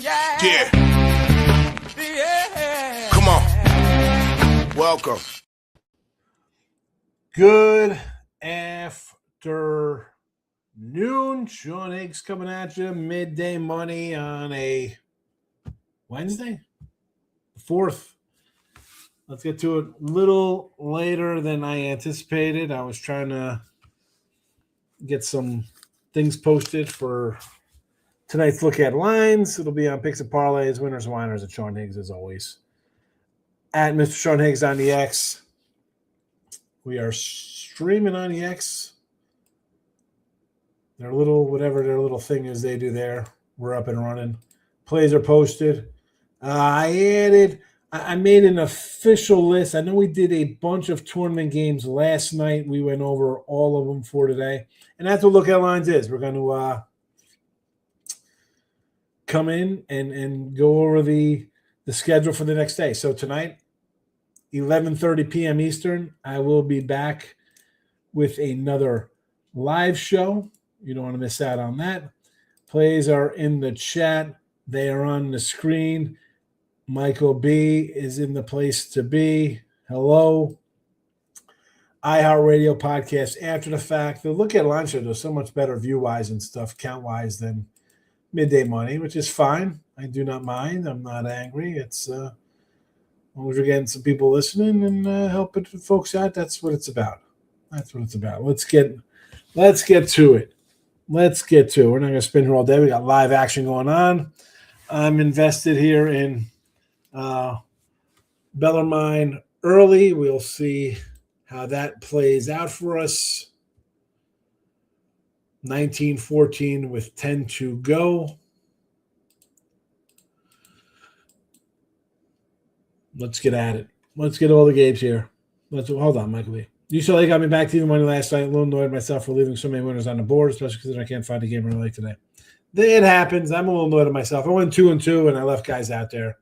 Yeah. Come on. Welcome. Good afternoon. Sean Higgs coming at you. Midday money on a Wednesday, 4th. Let's get to it a little later than I anticipated. I was trying to get some things posted for tonight's look at lines. It'll be on Picks and Parlays, Winners and Whiners at Sean Higgs, as always. At Mr. Sean Higgs on the X. We are streaming on the X. Their little, whatever their little thing is they do there, we're up and running. Plays are posted. I made an official list. I know we did a bunch of tournament games last night. We went over all of them for today. And that's what Look at Lines is. We're going to come in and go over the schedule for the next day. So tonight, 11:30 p.m. Eastern, I will be back with another live show. You don't want to miss out on that. Plays are in the chat. They are on the screen. Michael B is in the place to be. Hello. iHeartRadio podcast after the fact. The Look at Line show does so much better view-wise and stuff, count-wise, than Midday Money, which is fine. I do not mind. I'm not angry. It's as long as we're getting some people listening and helping folks out, that's what it's about. That's what it's about. Let's get to it. Let's get to it. We're not going to spin here all day. We got live action going on. I'm invested here in Bellarmine early. We'll see how that plays out for us. 19-14 with 10 to go. Let's get at it. Let's get all the games here. Hold on, Michael B. You saw they got me back to even money last night. A little annoyed myself for leaving so many winners on the board, especially because I can't find a game I like today. It happens. I'm a little annoyed at myself. I went 2-2, and I left guys out there.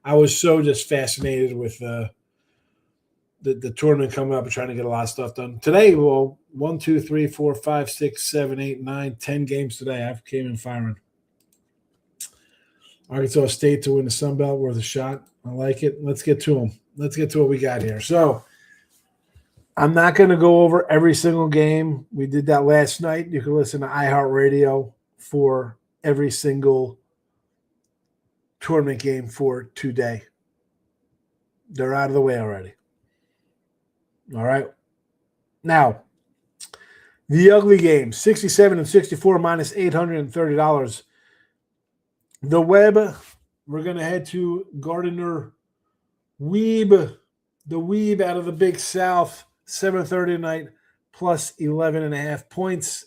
I was so just fascinated with the tournament coming up and trying to get a lot of stuff done. Today, well, 1, 2, 3, 4, 5, 6, 7, 8, 9, 10 games today. I came in firing. Arkansas State to win the Sun Belt, worth a shot. I like it. Let's get to them. Let's get to what we got here. So I'm not going to go over every single game. We did that last night. You can listen to iHeartRadio for every single tournament game for today. They're out of the way already. All right. Now, the ugly game, 67 and 64 minus $830. The web, we're going to head to Gardner Weeb, the Weeb out of the Big South, 7:30 tonight, plus 11.5 points.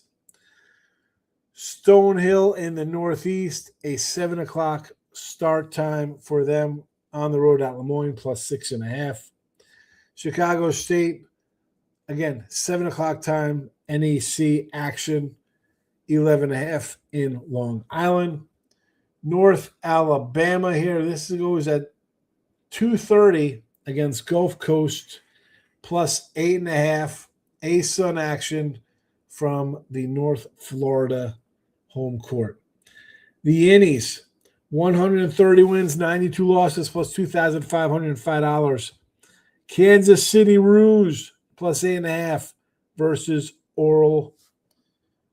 Stonehill in the Northeast, a 7 o'clock start time for them on the road at Lemoyne, plus 6.5. Chicago State, again, 7 o'clock time, NEC action, 11.5 in Long Island. North Alabama here. This goes at 2:30 against Gulf Coast, plus 8.5. ASUN action from the North Florida home court. The Innies, 130 wins, 92 losses, plus $2,505. Kansas City Rouge, plus 8.5 versus Oral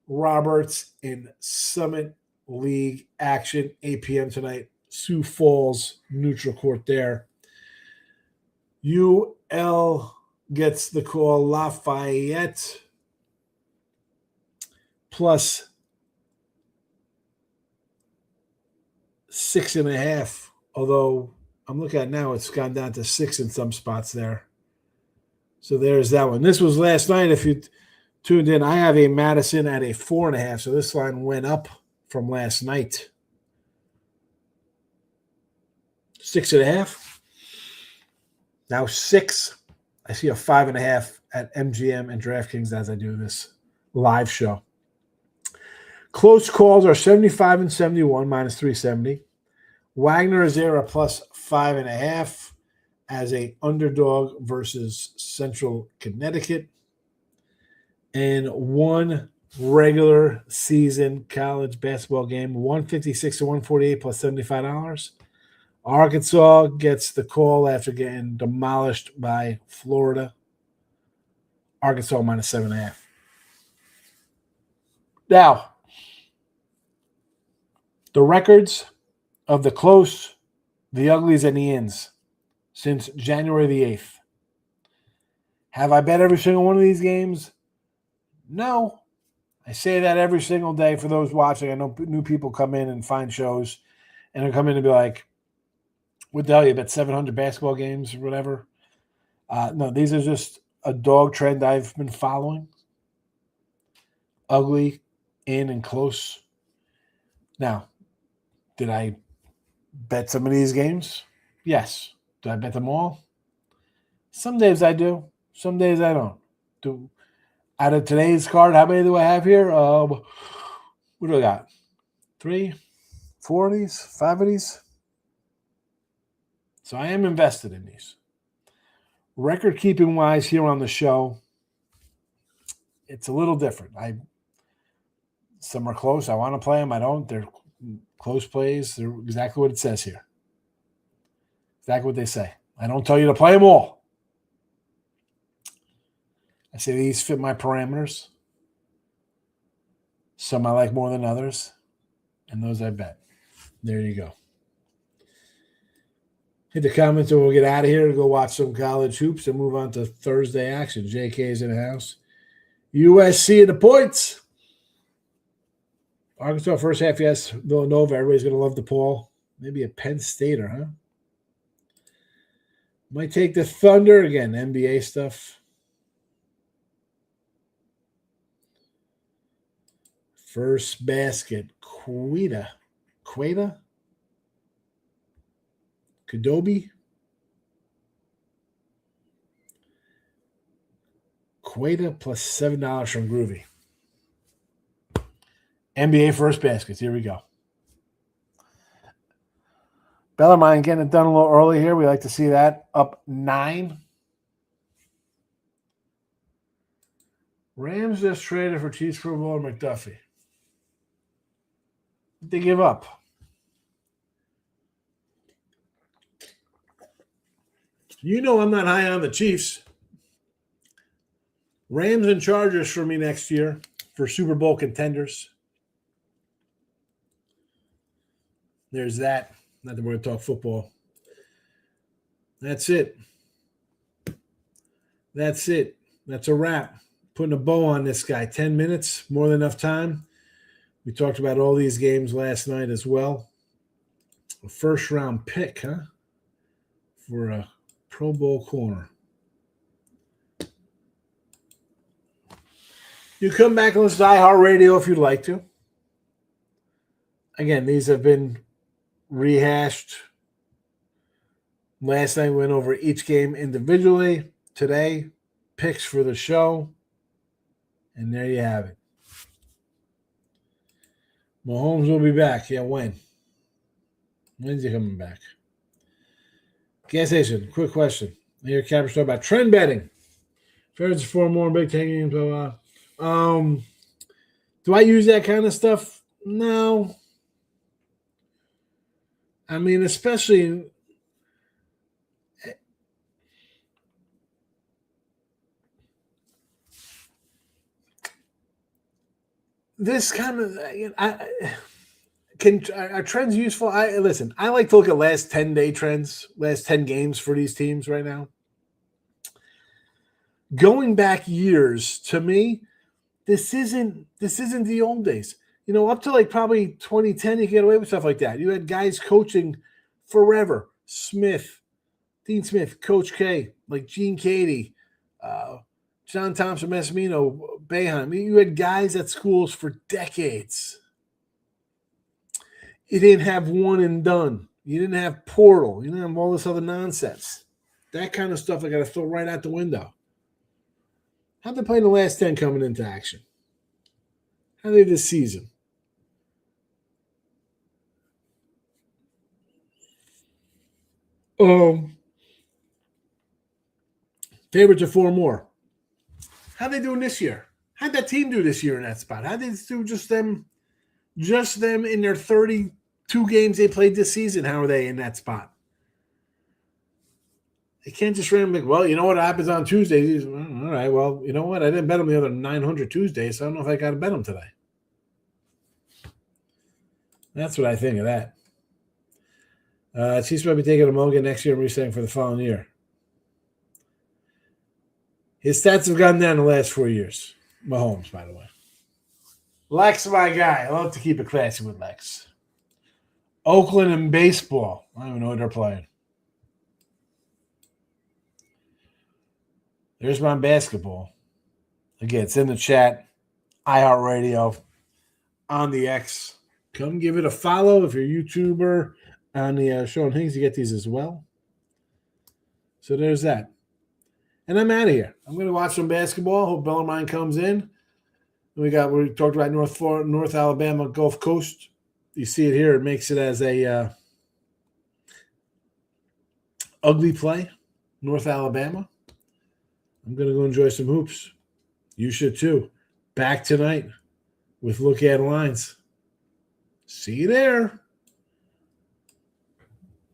Roberts in Summit League action, 8 p.m. tonight. Sioux Falls neutral court there. UL gets the call. Lafayette plus 6.5. Although I'm looking at now, it's gone down to 6 in some spots there. So there's that one. This was last night. If you tuned in, I have a Madison at a 4.5. So this line went up from last night. 6.5. Now 6. I see a 5.5 at MGM and DraftKings as I do this live show. Close calls are 75 and 71, minus 370. Wagner is there a plus 5.5 as a underdog versus Central Connecticut. And 1 regular season college basketball game, 156 to 148 plus $75. Arkansas gets the call after getting demolished by Florida. Arkansas minus 7.5. Now, the records of the close, the uglies, and the ins since January the 8th. Have I bet every single one of these games? No. I say that every single day for those watching. I know new people come in and find shows, and they'll come in and be like, what the hell, you bet 700 basketball games or whatever? No, these are just a dog trend I've been following. Ugly, in, and close. Now, did I bet some of these games? Yes. Did I bet them all? Some days I do. Some days I don't. Out of today's card, how many do I have here? What do I got? 3, 4 of these? 5 of these? So I am invested in these. Record-keeping wise here on the show, it's a little different. Some are close. I want to play them. I don't. They're close plays. They're exactly what it says here. Exactly what they say. I don't tell you to play them all. I say these fit my parameters. Some I like more than others. And those I bet. There you go. Hit the comments and we'll get out of here and go watch some college hoops and move on to Thursday action. JK's in the house. USC and the points. Arkansas first half, yes. Villanova, everybody's going to love DePaul. Maybe a Penn Stater, huh? Might take the Thunder again. NBA stuff. First basket, Queta. Kadobi. Queta plus $7 from Groovy. NBA first baskets. Here we go. Bellarmine getting it done a little early here. We like to see that. Up 9. Rams just traded for Chiefs Pro Bowler McDuffie. They give up. You know I'm not high on the Chiefs. Rams and Chargers for me next year for Super Bowl contenders. There's that. Not that we're going to talk football. That's it. That's a wrap. Putting a bow on this guy. 10 minutes, more than enough time. We talked about all these games last night as well. A first-round pick, huh? For a Pro Bowl corner. You come back and listen to iHeartRadio if you'd like to. Again, these have been rehashed. Last night we went over each game individually. Today, picks for the show. And there you have it. Mahomes will be back. Yeah, when? When's he coming back? Gas station, quick question. I hear Capper talk about trend betting. Favorites for more Big Ten games, blah, blah. Do I use that kind of stuff? No. I mean, especially this kind of are trends useful? Listen, I like to look at last 10-day trends, last 10 games for these teams right now. Going back years, to me, this isn't the old days. You know, up to like probably 2010, you could get away with stuff like that. You had guys coaching forever. Dean Smith, Coach K, like Gene Cady, John Thompson, Massimino, Boeheim. You had guys at schools for decades. You didn't have one and done. You didn't have portal. You didn't have all this other nonsense. That kind of stuff I got to throw right out the window. How'd they play in the last 10 coming into action? How they this season? Favorites are 4 more. How they doing this year? How'd that team do this year in that spot? How'd they do just them in their 32 games they played this season? How are they in that spot? They can't just randomly, well, you know what happens on Tuesdays? All right, well, you know what? I didn't bet them the other 900 Tuesdays, so I don't know if I got to bet them today. That's what I think of that. Chiefs might be taking a mulligan next year and resetting for the following year. His stats have gone down the last 4 years. Mahomes, by the way. Lex, my guy. I love to keep it classy with Lex. Oakland in baseball. I don't even know what they're playing. There's my basketball. Again, it's in the chat. iHeartRadio. On the X. Come give it a follow if you're a YouTuber. On the show on Higgs, you get these as well. So there's that. And I'm out of here. I'm going to watch some basketball. Hope Bellarmine comes in. We talked about North Alabama Gulf Coast. You see it here. It makes it as a ugly play. North Alabama. I'm going to go enjoy some hoops. You should too. Back tonight with Look At Lines. See you there.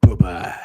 Bye-bye.